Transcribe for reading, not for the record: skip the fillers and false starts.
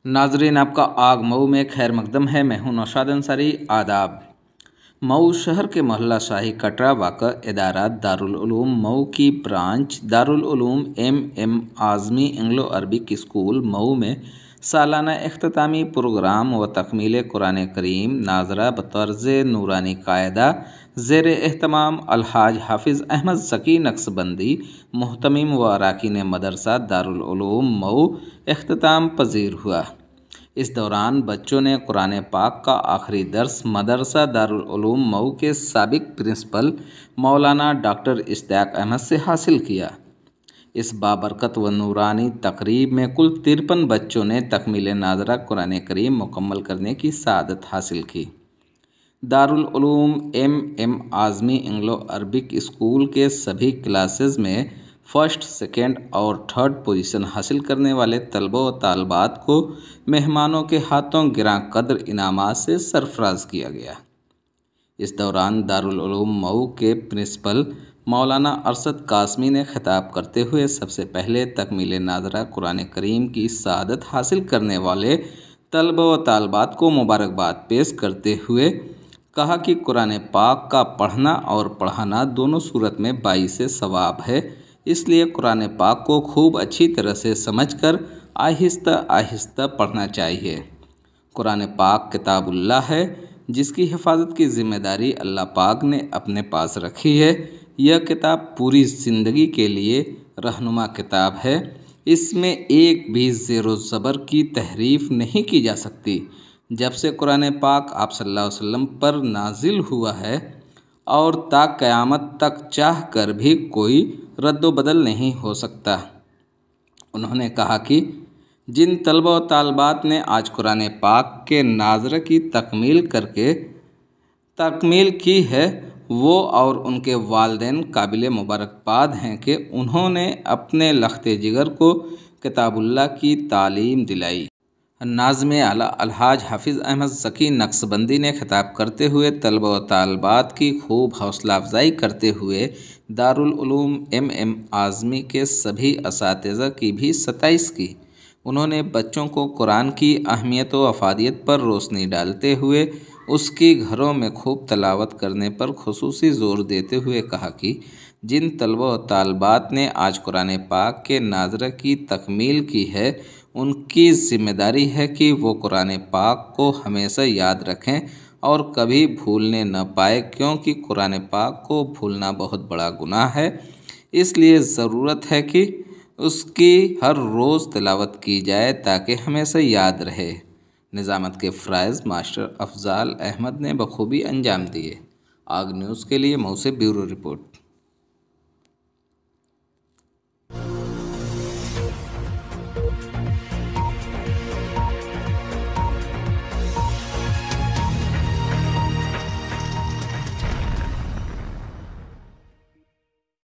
नाजरीन, आपका आग मऊ में खैर मकदम है। मैं हूं नौशाद अंसारी। आदाब। मऊ शहर के मोहल्ला शाही कटरा वाक़ा इदारा दारुल उलूम मऊ की branch Darul Uloom M Azmi Anglo Arabic school Mau में सालाना इख्तितामी प्रोग्राम व तकमील कुरान करीम नाजरा बतर्ज़ नूरानी कायदा ज़ेर एहतमाम अलहाज हाफिज़ अहमद ज़की नक्शबंदी मुहतमिम व अराकीन मदरसा दारुल उलूम मऊ इख्तिताम पजीर हुआ। इस दौरान बच्चों ने कुरान पाक का आखिरी दर्स मदरसा दारुल उलूम मऊ के साबिक प्रिंसिपल मौलाना डॉक्टर इश्तियाक अहमद से हासिल किया। इस बाबरकत व नूरानी तकरीब में कुल 53 बच्चों ने तकमील नाजरा कुरान करीम मुकम्मल करने की सआदत हासिल की। Darul Uloom M Azmi Anglo Arabic school के सभी क्लासेस में फर्स्ट, सेकेंड और थर्ड पोजीशन हासिल करने वाले तलबा व तालबात को मेहमानों के हाथों गिरां कदर इनामात से सरफराज किया गया। इस दौरान दारुल उलूम मऊ के प्रिंसिपल मौलाना अरशद कासमी ने खिताब करते हुए सबसे पहले तकमील नाजरा कुरान करीम की सआदत हासिल करने वाले तलबा व तालबात को मुबारकबाद पेश करते हुए कहा कि कुरान पाक का पढ़ना और पढ़ाना दोनों सूरत में 22 सवाब है, इसलिए कुरान पाक को खूब अच्छी तरह से समझकर आहिस्ता आहिस्ता पढ़ना चाहिए। कुरान पाक किताबुल्लाह है, जिसकी हिफाजत की जिम्मेदारी अल्लाह पाक ने अपने पास रखी है। यह किताब पूरी ज़िंदगी के लिए रहनुमा किताब है। इसमें एक भी ज़ेरो ज़बर की तहरीफ नहीं की जा सकती। जब से कुरान पाक आप सल्लल्लाहु अलैहि वसल्लम पर नाजिल हुआ है और ता क़यामत तक चाह कर भी कोई रद्द बदल नहीं हो सकता। उन्होंने कहा कि जिन तलबा व तालबात ने आज कुरान पाक के नाज़रा की तकमील की है, वो और उनके वालिदैन काबिल मुबारकबाद हैं कि उन्होंने अपने लख्ते जिगर को किताबुल्लाह की तालीम दिलाई। नाज़िम आला अलहाज हाफिज़ अहमद ज़की नक्शबंदी ने खिताब करते हुए तलबा व तालबात की खूब हौसला अफजाई करते हुए दारुल उलूम एम आज़मी के सभी असातिज़ा की भी सताइश की। उन्होंने बच्चों को कुरान की अहमियत व अफादियत पर रोशनी डालते हुए उसकी घरों में खूब तलावत करने पर खुसूसी ज़ोर देते हुए कहा कि जिन तलबा व तालबात ने आज कुरान पाक के नाज़रा की तकमील की है, उनकी ज़िम्मेदारी है कि वो कुरान पाक को हमेशा याद रखें और कभी भूलने न पाए, क्योंकि कुरान पाक को भूलना बहुत बड़ा गुनाह है। इसलिए ज़रूरत है कि उसकी हर रोज़ तिलावत की जाए ताकि हमेशा याद रहे। निज़ामत के फ़राइज़ मास्टर अफ़ज़ाल अहमद ने बखूबी अंजाम दिए। आग न्यूज़ के लिए मऊ से ब्यूरो रिपोर्ट।